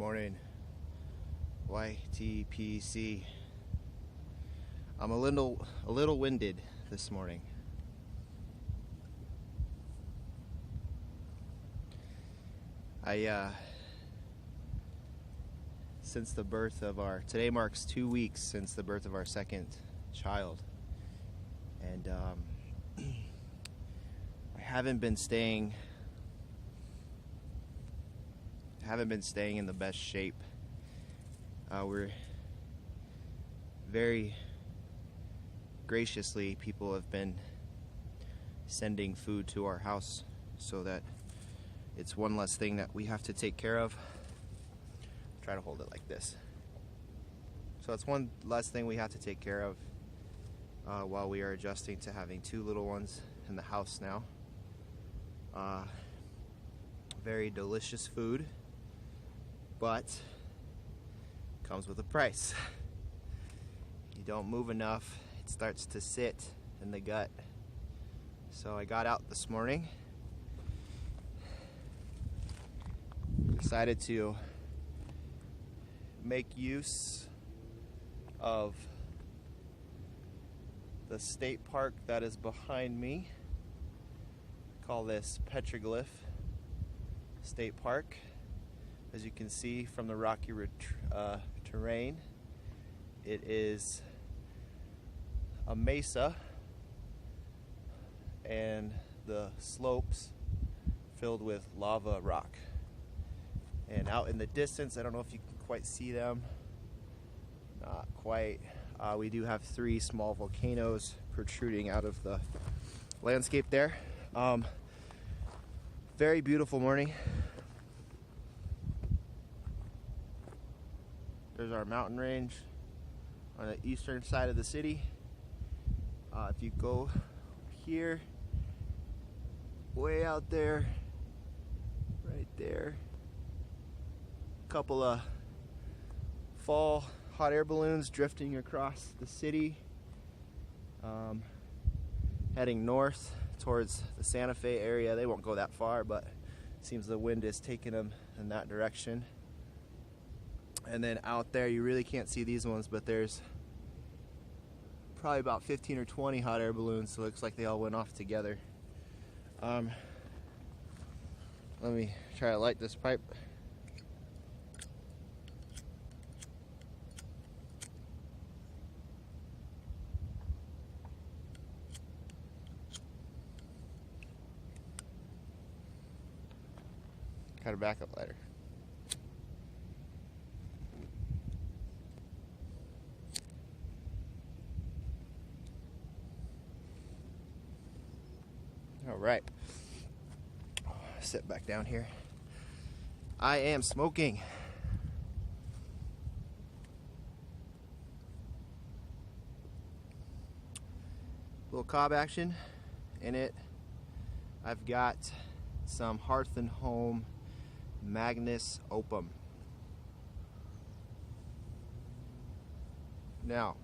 morning, YTPC. I'm a little winded this morning. Since the birth of today marks 2 weeks since the birth of our second child, and I haven't been staying in the best shape. We're very graciously, people have been sending food to our house so that it's one less thing that we have to take care of. Try to hold it like this. So it's one less thing we have to take care of while we are adjusting to having 2 little ones in the house now. Very delicious food, but comes with a price. You don't move enough, it starts to sit in the gut. So I got out this morning, decided to make use of the state park that is behind me. Call this Petroglyph State Park. As you can see from the rocky terrain, it is a mesa and the slopes filled with lava rock. And out in the distance, I don't know if you can quite see them, not quite, we do have 3 small volcanoes protruding out of the landscape there. Very beautiful morning. There's our mountain range on the eastern side of the city. If you go here, way out there, right there, a couple of fall hot air balloons drifting across the city, heading north towards the Santa Fe area. They won't go that far, but it seems the wind is taking them in that direction. And then out there, you really can't see these ones, but there's probably about 15 or 20 hot air balloons, so it looks like they all went off together. Let me try to light this pipe. Got a backup lighter. All right, sit back down here. I am smoking. Little cob action in it. I've got some Hearth and Home Magnus Opum. Now,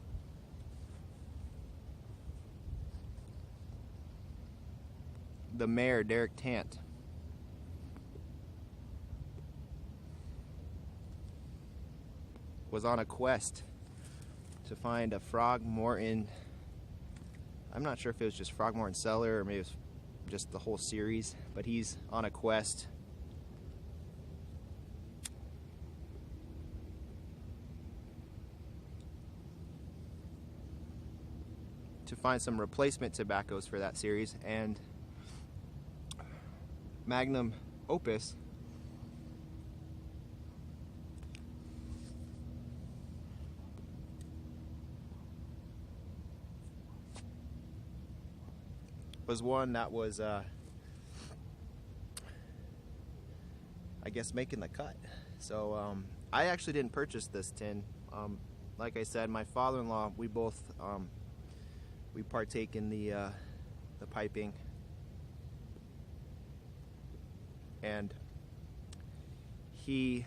the mayor, Derek Tant, was on a quest to find a Frogmorton. I'm not sure if it was just Frogmorton Cellar or maybe it was just the whole series, but he's on a quest to find some replacement tobaccos for that series, and Magnum Opus was one that was I guess making the cut. So I actually didn't purchase this tin. Like I said, my father-in-law, we both we partake in the piping, and he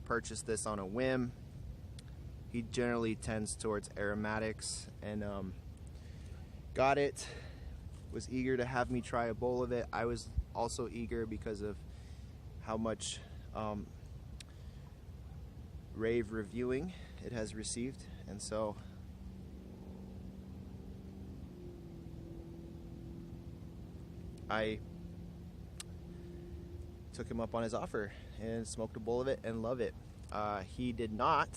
purchased this on a whim. He generally tends towards aromatics, and got it, was eager to have me try a bowl of it. I was also eager because of how much rave reviewing it has received, and so I took him up on his offer and smoked a bowl of it and love it. He did not,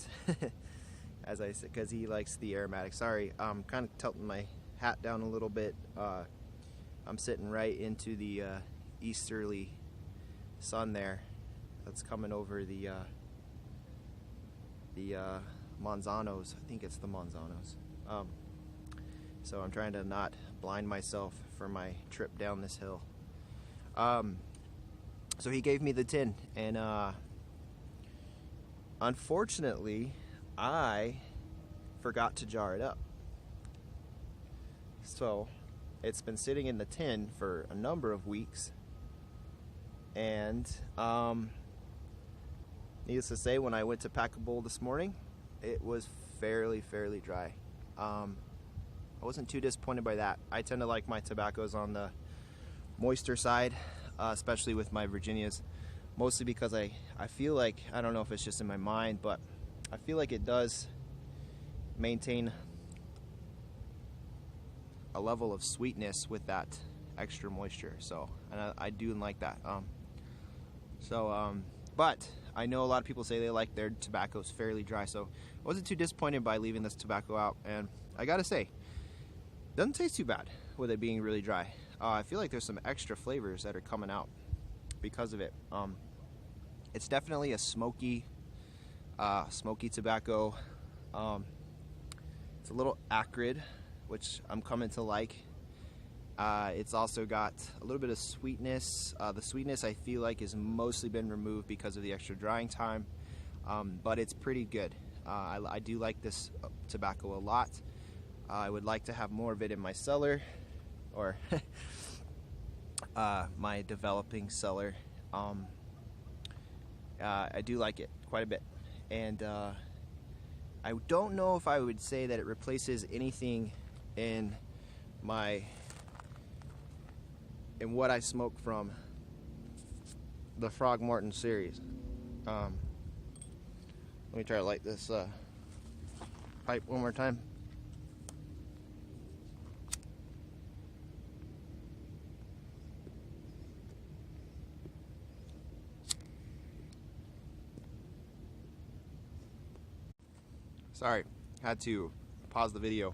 as I said, because he likes the aromatic. Sorry, I'm kind of tilting my hat down a little bit. I'm sitting right into the easterly sun there that's coming over the Manzanos. I think it's the Manzanos. So I'm trying to not blind myself for my trip down this hill. So he gave me the tin, and unfortunately I forgot to jar it up. So it's been sitting in the tin for a number of weeks, and needless to say, when I went to pack a bowl this morning, it was fairly dry. I wasn't too disappointed by that. I tend to like my tobaccos on the moister side, especially with my Virginias, mostly because I feel like, I don't know if it's just in my mind, but I feel like it does maintain a level of sweetness with that extra moisture. So, and I do like that. But I know a lot of people say they like their tobaccos fairly dry, so I wasn't too disappointed by leaving this tobacco out, and I gotta say, it doesn't taste too bad with it being really dry. I feel like there's some extra flavors that are coming out because of it. It's definitely a smoky tobacco. It's a little acrid, which I'm coming to like. It's also got a little bit of sweetness. The sweetness I feel like has mostly been removed because of the extra drying time, but it's pretty good. I do like this tobacco a lot. I would like to have more of it in my cellar, or my developing cellar. I do like it quite a bit, and I don't know if I would say that it replaces anything in what I smoke from the Frog Morton series. Let me try to light this pipe one more time. Sorry, had to pause the video.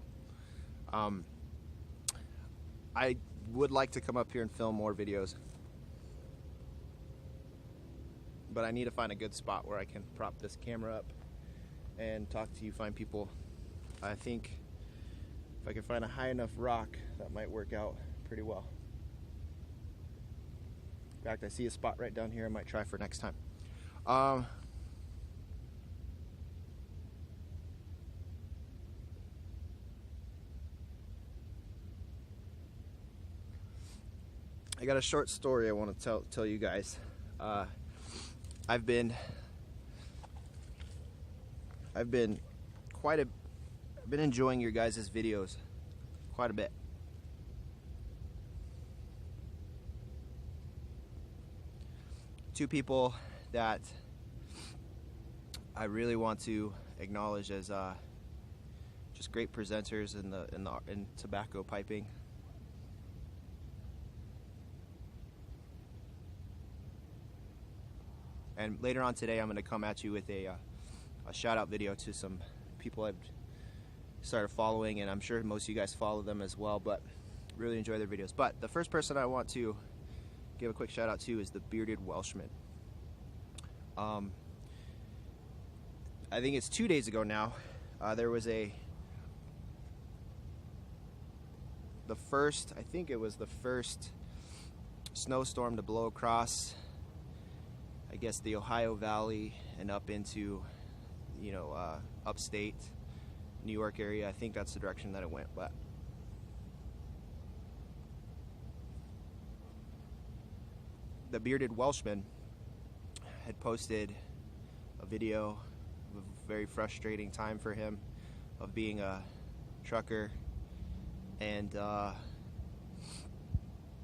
I would like to come up here and film more videos, but I need to find a good spot where I can prop this camera up and talk to you fine people. I think if I can find a high enough rock, that might work out pretty well. In fact, I see a spot right down here I might try for next time. I got a short story I want to tell you guys. I've been enjoying your guys' videos quite a bit. Two people that I really want to acknowledge as just great presenters in tobacco piping. And later on today, I'm going to come at you with a shout-out video to some people I've started following, and I'm sure most of you guys follow them as well, but really enjoy their videos. But the first person I want to give a quick shout-out to is the Bearded Welshman. I think it's 2 days ago now, there was the first snowstorm to blow across, I guess, the Ohio Valley and up into, upstate New York area. I think that's the direction that it went. But the Bearded Welshman had posted a video of a very frustrating time for him of being a trucker and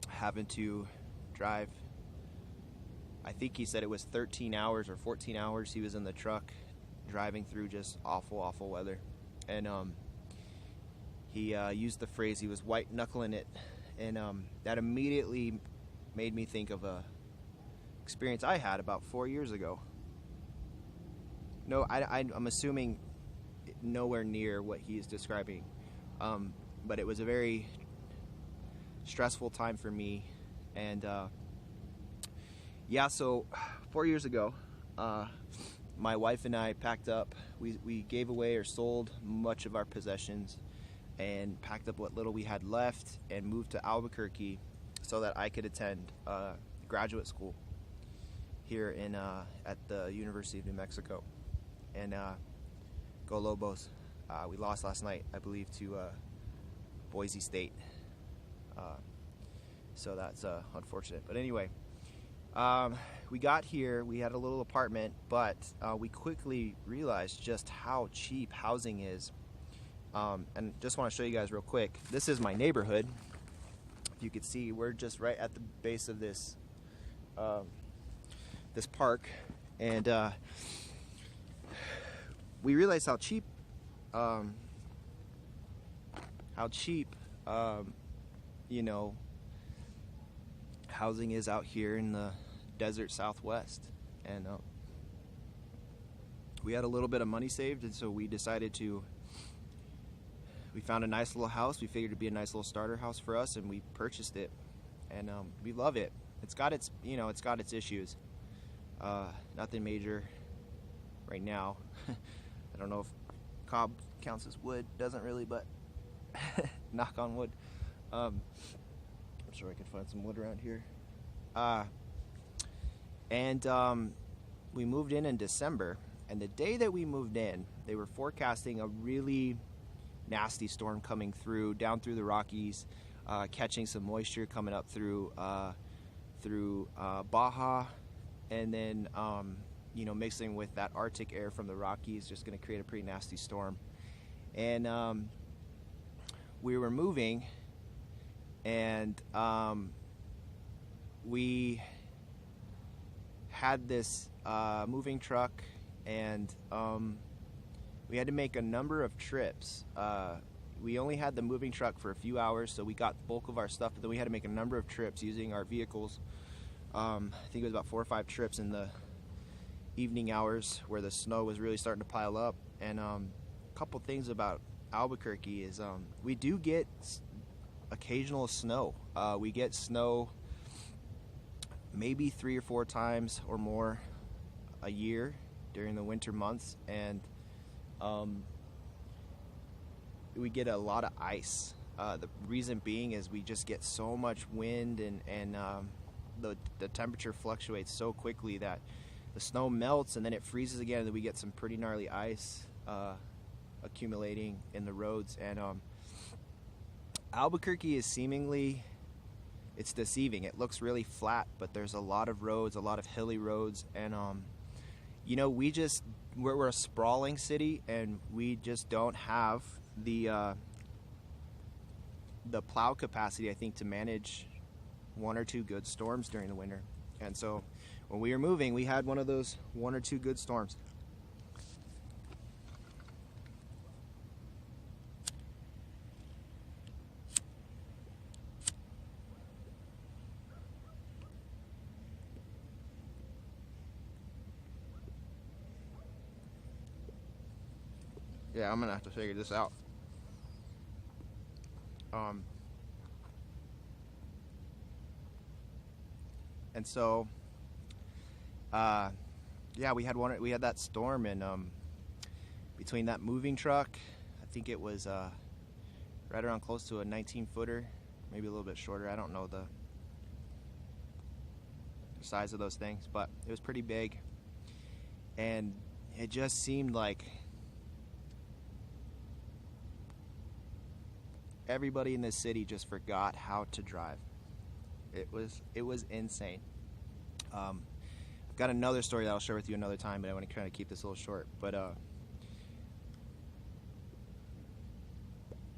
having to drive. I think he said it was 13 hours or 14 hours he was in the truck driving through just awful weather. And he used the phrase he was white knuckling it, and that immediately made me think of a experience I had about 4 years ago. No, I'm assuming nowhere near what he is describing, but it was a very stressful time for me. And yeah, so 4 years ago, my wife and I packed up. We gave away or sold much of our possessions and packed up what little we had left and moved to Albuquerque so that I could attend graduate school here in at the University of New Mexico. And go Lobos. We lost last night, I believe, to Boise State. So that's unfortunate. But anyway, we got here. We had a little apartment, but we quickly realized just how cheap housing is. And just want to show you guys real quick. This is my neighborhood. If you could see, we're just right at the base of this this park, and we realized how cheap you know, housing is out here in the desert Southwest. And we had a little bit of money saved, and so we decided to. We found a nice little house. We figured it'd be a nice little starter house for us, and we purchased it, and we love it. It's got its, it's got its issues. Nothing major right now. I don't know if cob counts as wood. Doesn't really, but knock on wood. I'm sure I could find some wood around here. And we moved in December, and the day that we moved in, they were forecasting a really nasty storm coming through, down through the Rockies, catching some moisture coming up through Baja, and then mixing with that Arctic air from the Rockies, just going to create a pretty nasty storm. And we were moving, and we had this moving truck, and we had to make a number of trips. We only had the moving truck for a few hours, so we got the bulk of our stuff, but then we had to make a number of trips using our vehicles. I think it was about 4 or 5 trips in the evening hours where the snow was really starting to pile up. And a couple things about Albuquerque is we do get occasional snow. We get snow maybe 3 or 4 times or more a year during the winter months, and we get a lot of ice. The reason being is we just get so much wind, and the temperature fluctuates so quickly that the snow melts and then it freezes again, and then we get some pretty gnarly ice accumulating in the roads. And Albuquerque is seemingly, it's deceiving. It looks really flat, but there's a lot of roads, a lot of hilly roads, and we're a sprawling city, and we just don't have the plow capacity, I think, to manage 1 or 2 good storms during the winter. And so when we were moving, we had one of those 1 or 2 good storms. Yeah, I'm gonna have to figure this out. And so, yeah, we had that storm, and between that moving truck, I think it was right around close to a 19-footer, maybe a little bit shorter. I don't know the size of those things, but it was pretty big, and it just seemed like everybody in this city just forgot how to drive. It was insane. I've got another story that I'll share with you another time, but I want to kind of keep this a little short. But on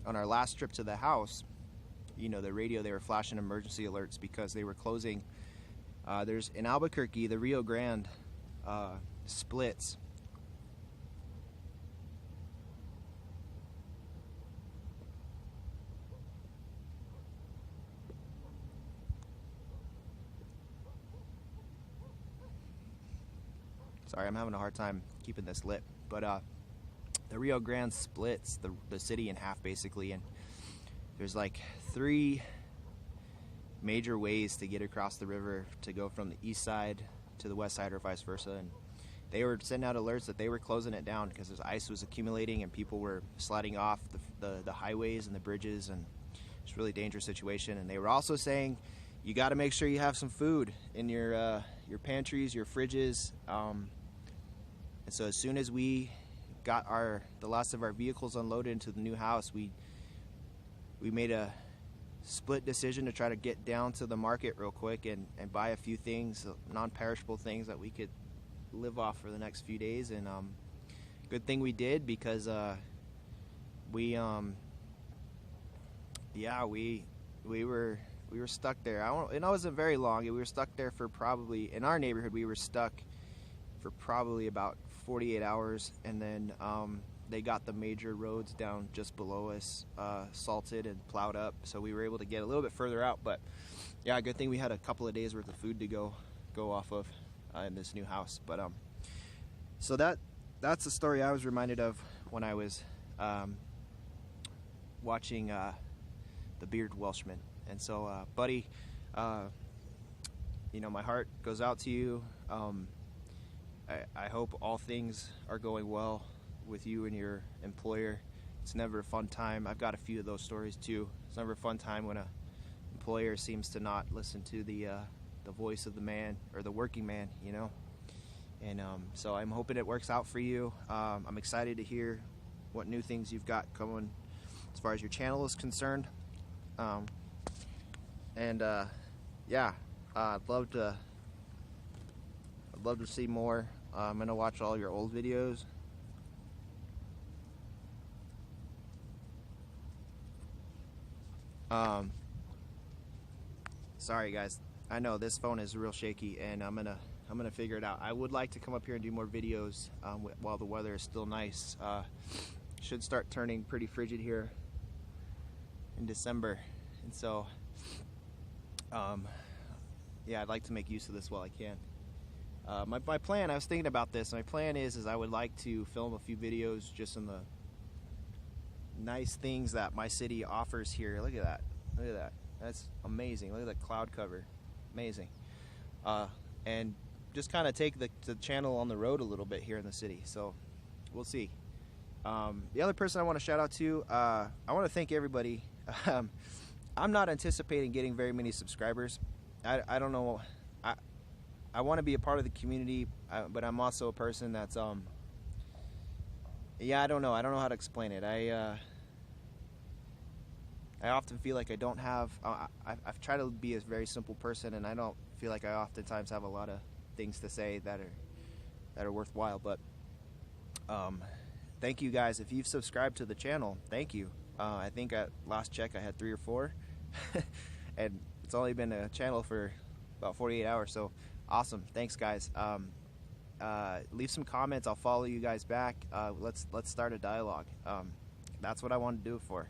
our last trip to the house, the radio, they were flashing emergency alerts because they were closing There's in Albuquerque, the Rio Grande splits. Sorry, I'm having a hard time keeping this lit, but the Rio Grande splits the city in half basically, and there's like 3 major ways to get across the river to go from the east side to the west side or vice versa. And they were sending out alerts that they were closing it down because this ice was accumulating and people were sliding off the highways and the bridges, and it's a really dangerous situation. And they were also saying you got to make sure you have some food in your pantries, your fridges. And so as soon as we got the last of our vehicles unloaded into the new house, we made a split decision to try to get down to the market real quick and buy a few things, non-perishable things that we could live off for the next few days. And good thing we did, because we were stuck there. It wasn't very long. We were stuck there for probably, in our neighborhood, we were stuck for probably about 48 hours, and then they got the major roads down just below us salted and plowed up, so we were able to get a little bit further out. But yeah, good thing we had a couple of days worth of food to go off of in this new house. But so that's the story I was reminded of when I was watching the Bearded Welshman. And so buddy, my heart goes out to you. I hope all things are going well with you and your employer. It's never a fun time. I've got a few of those stories too. It's never a fun time when a employer seems to not listen to the voice of the man, or the working man, And so I'm hoping it works out for you. I'm excited to hear what new things you've got coming as far as your channel is concerned. Yeah, I'd love to see more. I'm gonna watch all your old videos. Sorry guys, I know this phone is real shaky, and I'm gonna figure it out. I would like to come up here and do more videos while the weather is still nice. Should start turning pretty frigid here in December, and so yeah, I'd like to make use of this while I can. My plan, I was thinking about this, my plan is I would like to film a few videos just on the nice things that my city offers here. Look at that. Look at that. That's amazing. Look at that cloud cover. Amazing. And just kind of take the channel on the road a little bit here in the city. So we'll see. The other person I want to shout out to, I want to thank everybody. I'm not anticipating getting very many subscribers. I don't know. I want to be a part of the community, but I'm also a person that's yeah, I don't know how to explain it. I often feel like I don't have I've tried to be a very simple person, and I don't feel like I oftentimes have a lot of things to say that are worthwhile. But thank you guys. If you've subscribed to the channel, thank you. I think at last check I had 3 or 4 and it's only been a channel for about 48 hours, so awesome. Thanks guys. Leave some comments. I'll follow you guys back. Let's start a dialogue. That's what I want to do it for.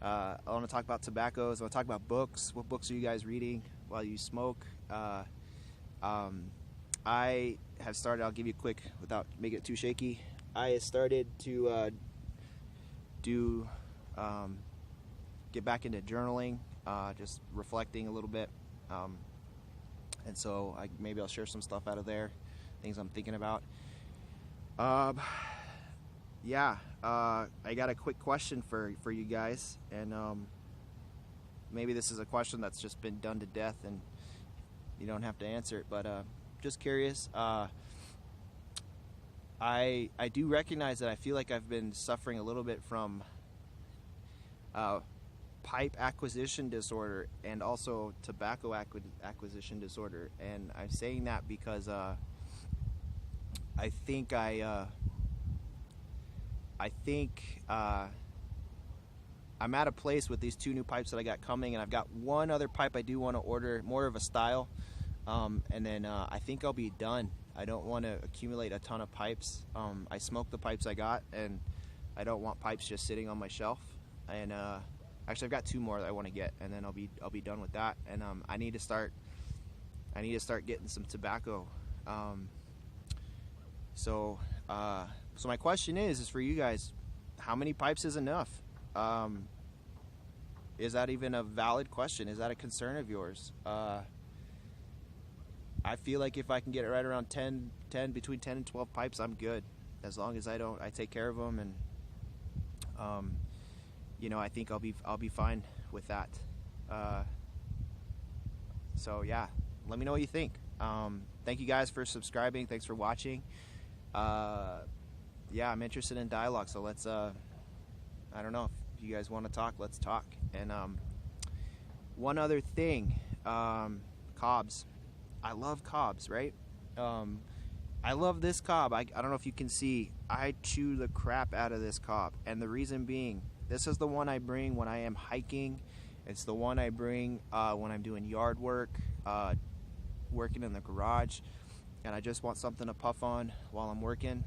I want to talk about tobaccos. I want to talk about books. What books are you guys reading while you smoke? I have started, I'll give you a quick, without making it too shaky, I started to get back into journaling, just reflecting a little bit. And so maybe I'll share some stuff out of there, things I'm thinking about. Yeah, I got a quick question for you guys, and maybe this is a question that's just been done to death and you don't have to answer it, but just curious. I do recognize that I feel like I've been suffering a little bit from pipe acquisition disorder and also tobacco acquisition disorder, and I'm saying that because I think I'm at a place with these 2 new pipes that I got coming, and I've got one other pipe I do want to order, more of a style. And then I think I'll be done. I don't want to accumulate a ton of pipes. I smoked the pipes I got, and I don't want pipes just sitting on my shelf. And actually, I've got 2 more that I want to get, and then I'll be done with that. And I need to start getting some tobacco. So my question is for you guys, how many pipes is enough? Is that even a valid question? Is that a concern of yours? I feel like if I can get it right around 10, between 10 and 12 pipes, I'm good. As long as I take care of them, and you know, I think I'll be fine with that. So yeah, let me know what you think. Thank you guys for subscribing. Thanks for watching. Yeah, I'm interested in dialogue, so let's I don't know, if you guys want to talk, let's talk. And one other thing, cobs. I love cobs, right? I love this cob. I don't know if you can see, I chew the crap out of this cob, and the reason being, this is the one I bring when I am hiking. It's the one I bring when I'm doing yard work, working in the garage, and I just want something to puff on while I'm working.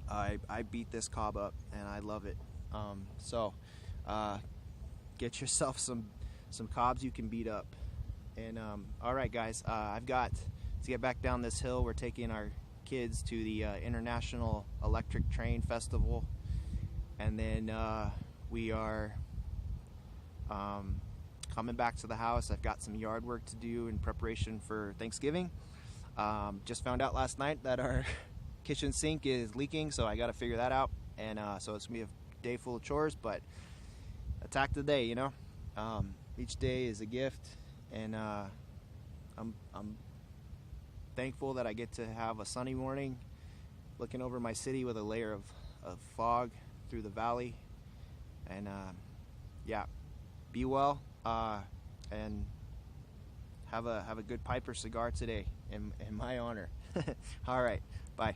I beat this cob up, and I love it. So get yourself some cobs you can beat up. And all right, guys, I've got to get back down this hill. We're taking our kids to the International Electric Train Festival, and then we are coming back to the house. I've got some yard work to do in preparation for Thanksgiving. Just found out last night that our kitchen sink is leaking, so I got to figure that out. And so it's gonna be a day full of chores, but attack the day, you know. Each day is a gift, and I'm thankful that I get to have a sunny morning looking over my city with a layer of fog through the valley. And yeah, be well, and have a good pipe or cigar today in my honor. All right, bye.